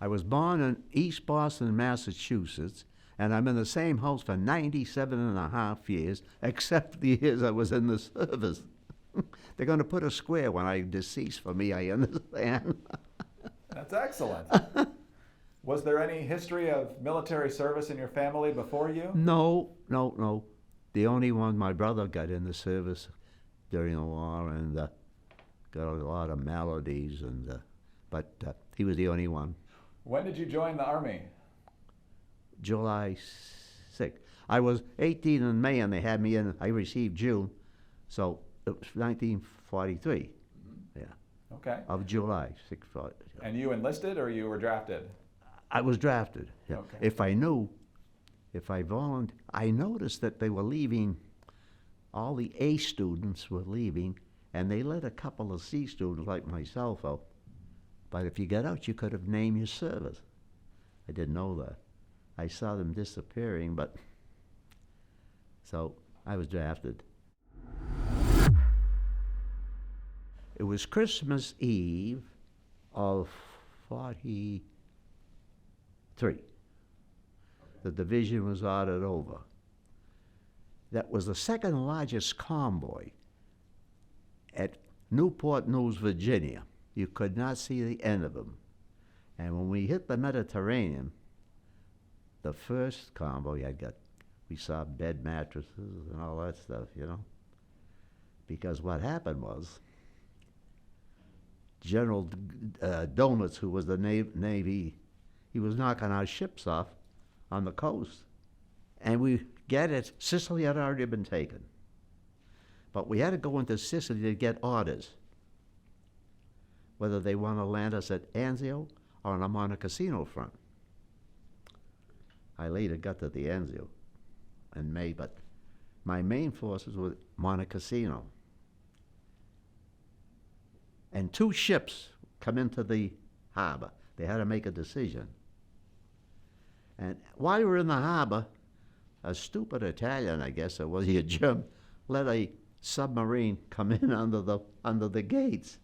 I was born in East Boston, Massachusetts, and I'm in the same house for 97 and a half years, except the years I was in the service. They're going to put a square when I decease for me, I understand. That's excellent. Was there any history of military service in your family before you? No, no, no. The only one, my brother got in the service during the war and got a lot of maladies, but he was the only one. When did you join the Army? July 6th. I was 18 in May and they had me in, I received June, so it was 1943. Mm-hmm. Yeah. Okay. Of July 6th. And you enlisted or you were drafted? I was drafted. Yeah. Okay. If I volunteered, I noticed that they were leaving, all the A students were leaving, and they let a couple of C students like myself out. But if you got out, you could have named your service. I didn't know that. I saw them disappearing, but so I was drafted. It was Christmas Eve of 43. The division was ordered over. That was the second largest convoy at Newport News, Virginia. You could not see the end of them. And when we hit the Mediterranean, the first convoy we saw bed mattresses and all that stuff, you know. Because what happened was, General Donuts, who was the Navy, he was knocking our ships off on the coast. And we get it, Sicily had already been taken. But we had to go into Sicily to get orders, whether they want to land us at Anzio or on the Monte Cassino front. I later got to the Anzio in May, but my main forces were Monte Cassino. And two ships come into the harbor. They had to make a decision. And while we were in the harbor, a stupid Italian, I guess it was, he had jumped, let a submarine come in under the gates.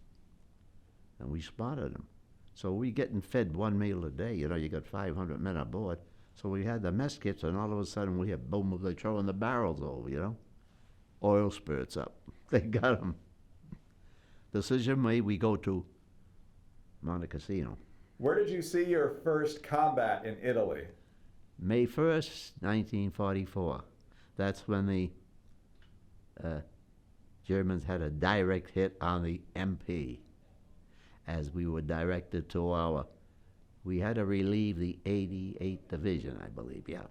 And we spotted him. So we getting fed one meal a day. You know, you got 500 men aboard. So we had the mess kits, and all of a sudden we had boom, they throwing the barrels over, you know. Oil spurts up. They got them. Decision made, we go to Monte Cassino. Where did you see your first combat in Italy? May 1st, 1944. That's when the Germans had a direct hit on the MP. As we were directed to we had to relieve the 88th Division, I believe, yeah.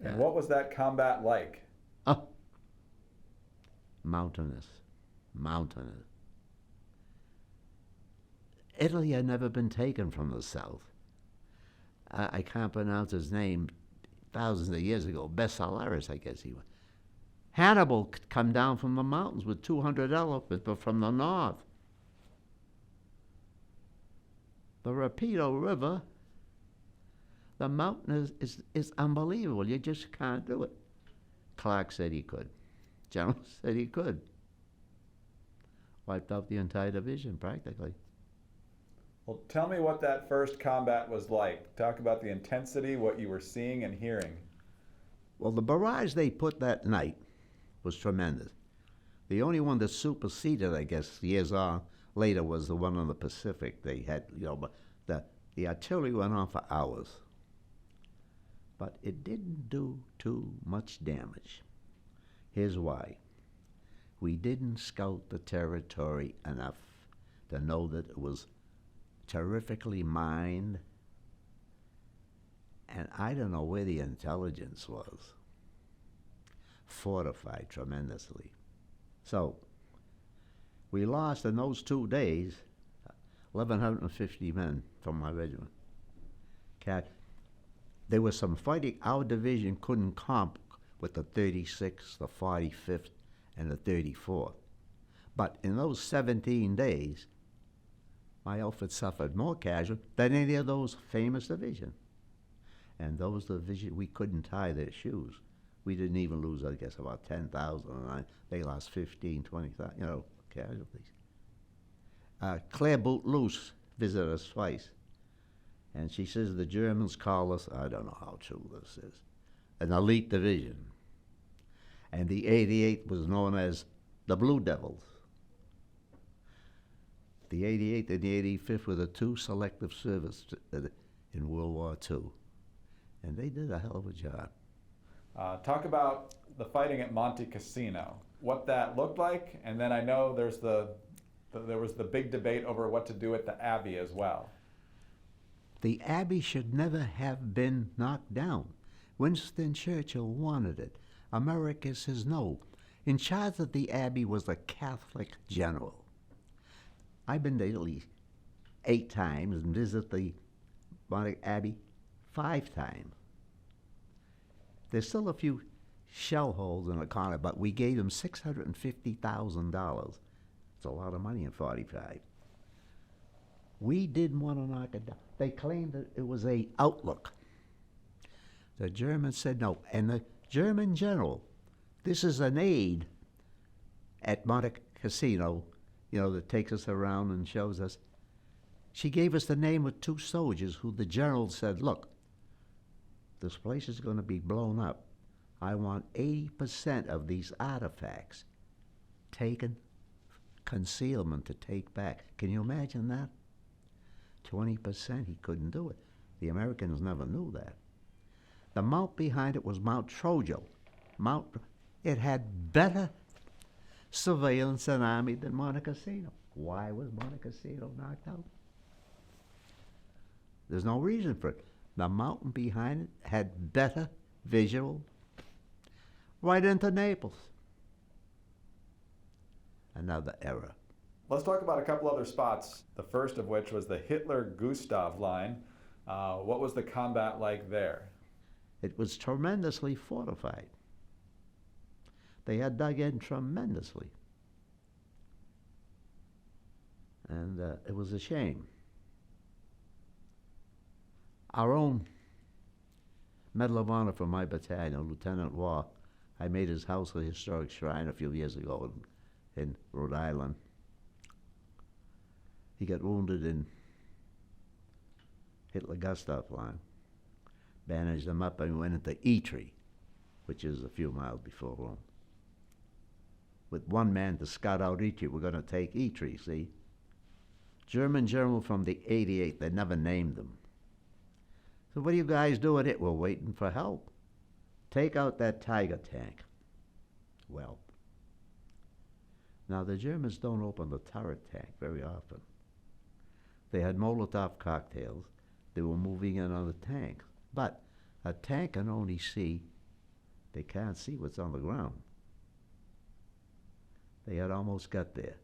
And what was that combat like? Oh, mountainous. Italy had never been taken from the south. I can't pronounce his name, thousands of years ago, Bessalaris, I guess he was. Hannibal come down from the mountains with 200 elephants, but from the north. The Rapido River, the mountain is unbelievable. You just can't do it. Clark said he could. General said he could. Wiped out the entire division, practically. Well, tell me what that first combat was like. Talk about the intensity, what you were seeing and hearing. Well, the barrage they put that night was tremendous. The only one that superseded, I guess, years on later was the one on the Pacific. They had, you know, but the artillery went on for hours. But it didn't do too much damage. Here's why. We didn't scout the territory enough to know that it was terrifically mined, and I don't know where the intelligence was. Fortified tremendously. So we lost in those 2 days 1,150 men from my regiment. There was some fighting. Our division couldn't comp with the 36th, the 45th, and the 34th. But in those 17 days, my outfit suffered more casualties than any of those famous divisions. And those divisions, we couldn't tie their shoes. We didn't even lose, I guess, about 10,000. They lost 15, 20,000, you know, casualties. Claire Boot Loose visited us twice. And she says the Germans call us, I don't know how true this is, an elite division. And the 88th was known as the Blue Devils. The 88th and the 85th were the two selective service in World War II. And they did a hell of a job. Talk about the fighting at Monte Cassino, what that looked like, and then I know there was the big debate over what to do at the Abbey as well. The Abbey should never have been knocked down. Winston Churchill wanted it. America says no. In charge of the Abbey was the Catholic general. I've been to Italy 8 times and visited the Monte Abbey 5 times. There's still a few shell holes in the corner, but we gave them $650,000. It's a lot of money in 45. We didn't want to knock it down. They claimed that it was an outlook. The Germans said no. And the German general, this is an aide at Monte Cassino, that takes us around and shows us. She gave us the name of 2 soldiers who the general said, look, this place is going to be blown up. I want 80% of these artifacts taken, concealment to take back. Can you imagine that? 20%, he couldn't do it. The Americans never knew that. The mount behind it was Mount Trojo. It had better surveillance and army than Monte Cassino. Why was Monte Cassino knocked out? There's no reason for it. The mountain behind it had better visual right into Naples. Another error. Let's talk about a couple other spots, the first of which was the Hitler-Gustav line. What was the combat like there? It was tremendously fortified. They had dug in tremendously. And it was a shame. Our own Medal of Honor for my battalion, Lieutenant Waugh, I made his house a historic shrine a few years ago in Rhode Island. He got wounded in Hitler-Gustav line. Bandaged him up and went into Italy, which is a few miles before Rome. With 1 man to scout out Italy, we're going to take Italy, see? German general from the 88th, they never named them. So what are you guys doing it? We're waiting for help. Take out that Tiger tank. Well, now the Germans don't open the turret tank very often. They had Molotov cocktails. They were moving in on the tank. But a tank can only see, they can't see what's on the ground. They had almost got there.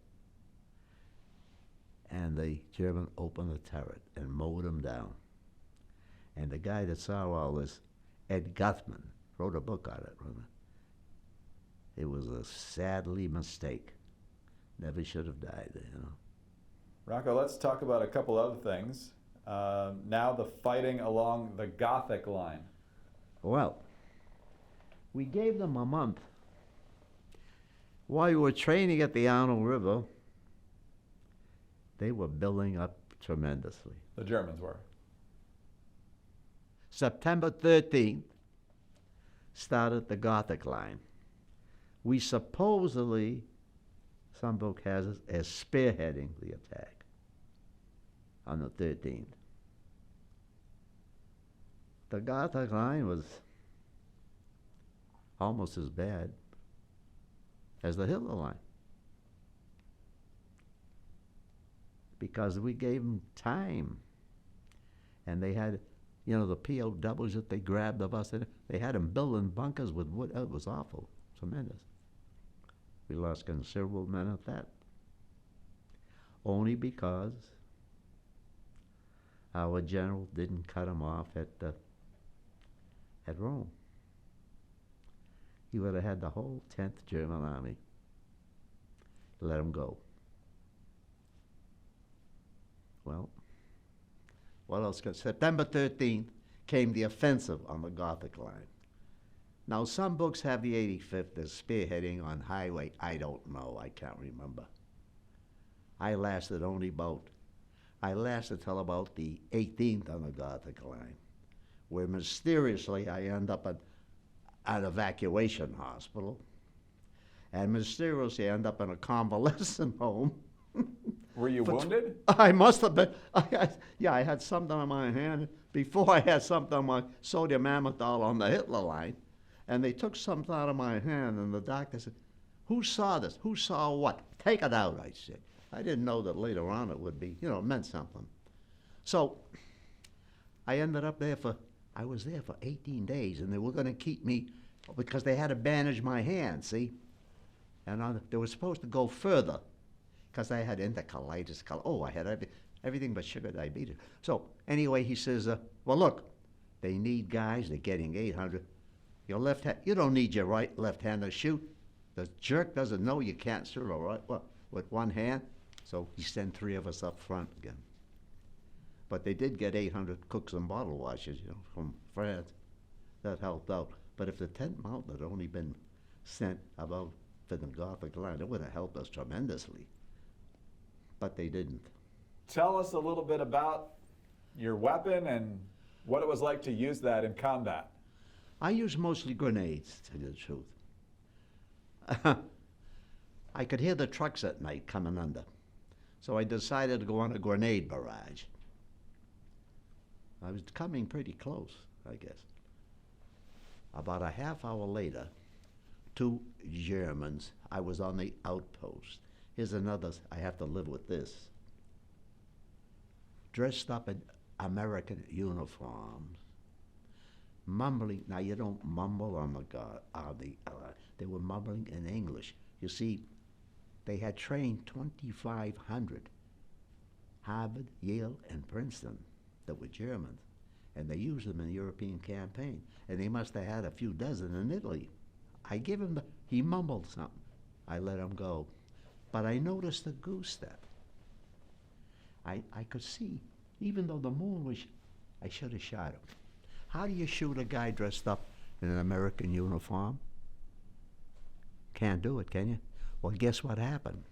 And the German opened the turret and mowed them down. And the guy that saw all this, Ed Guthman, wrote a book on it. It was a sadly mistake. Never should have died, Rocco, let's talk about a couple other things. Now the fighting along the Gothic line. Well, we gave them a month. While we were training at the Arnold River, they were building up tremendously. The Germans were. September 13th started the Gothic line. We supposedly, some book has it as spearheading the attack on the 13th. The Gothic line was almost as bad as the Hitler line, because we gave them time, and they had, the POWs that they grabbed of us, they had them building bunkers with wood. It was awful, tremendous. We lost considerable men at that, only because our general didn't cut them off at Rome. He would have had the whole 10th German Army. Let them go. Well, what else? September 13th came the offensive on the Gothic line. Now, some books have the 85th as spearheading on highway. I don't know. I can't remember. I lasted only about I lasted till about the 18th on the Gothic line, where mysteriously I end up at an evacuation hospital, and mysteriously I end up in a convalescent home. Were you wounded? I must have been. I had something on my hand. Before I had something on my sodium amytal on the Hitler line, and they took something out of my hand, and the doctor said, "Who saw this? Who saw what? Take it out," I said. I didn't know that later on it would be, it meant something. So I ended up there I was there for 18 days, and they were going to keep me, because they had to bandage my hand, see? And they were supposed to go further, because I had enterocolitis. I had everything but sugar diabetes. So anyway, he says, well, look, they need guys. They're getting 800. Your left hand, you don't need your left hand to shoot. The jerk doesn't know you can't shoot with one hand. So he sent 3 of us up front again. But they did get 800 cooks and bottle washers, from France. That helped out. But if the 10th Mountain had only been sent about for the Gothic line, it would have helped us tremendously. But they didn't. Tell us a little bit about your weapon and what it was like to use that in combat. I used mostly grenades, to tell you the truth. I could hear the trucks at night coming under. So I decided to go on a grenade barrage. I was coming pretty close, I guess. About a half hour later, 2 Germans, I was on the outpost. Here's another, I have to live with this. Dressed up in American uniforms, mumbling. Now you don't mumble on they were mumbling in English. You see, they had trained 2,500, Harvard, Yale, and Princeton, that were Germans, and they used them in the European campaign, and they must have had a few dozen in Italy. I give him he mumbled something. I let him go. But I noticed a goose step. I could see, even though the moon was, I should have shot him. How do you shoot a guy dressed up in an American uniform? Can't do it, can you? Well, guess what happened?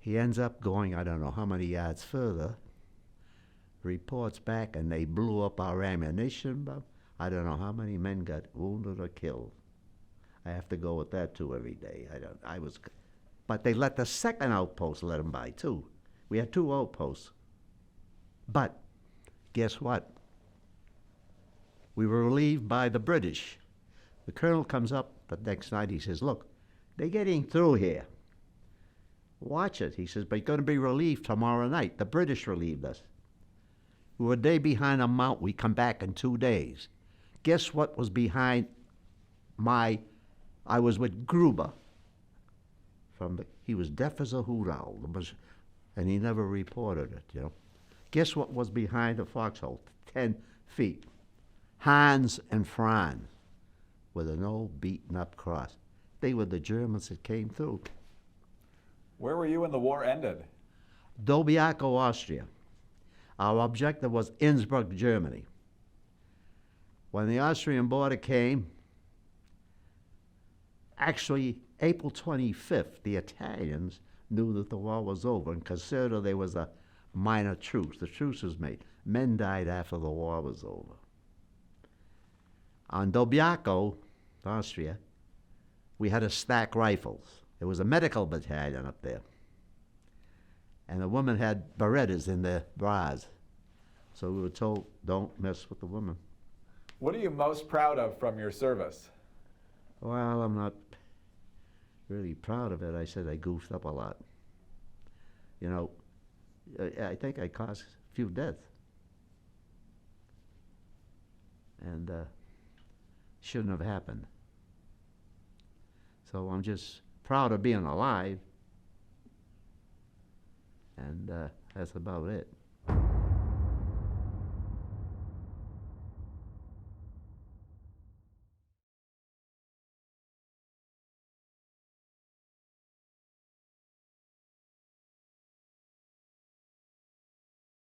He ends up going, I don't know how many yards further, reports back, and they blew up our ammunition. But I don't know how many men got wounded or killed. I have to go with that too every day. But they let the second outpost let them by too. We had 2 outposts. But guess what? We were relieved by the British. The colonel comes up the next night. He says, "Look, they're getting through here. Watch it." He says, "But you're going to be relieved tomorrow night." The British relieved us. We were a day behind a mount. We come back in 2 days. Guess what was behind I was with Gruber. He was deaf as a hoot owl, and he never reported it, Guess what was behind the foxhole, 10 feet? Hans and Franz, with an old beaten-up cross. They were the Germans that came through. Where were you when the war ended? Dobiaco, Austria. Our objective was Innsbruck, Germany. When the Austrian border came, actually April 25th, the Italians knew that the war was over and considered there was a minor truce. The truce was made. Men died after the war was over. On Dobiaco, Austria, we had to stack rifles. There was a medical battalion up there. And the women had Berettas in their bras. So we were told, don't mess with the women. What are you most proud of from your service? Well, I'm not really proud of it. I said I goofed up a lot. I think I caused a few deaths. And shouldn't have happened. So I'm just proud of being alive. And that's about it.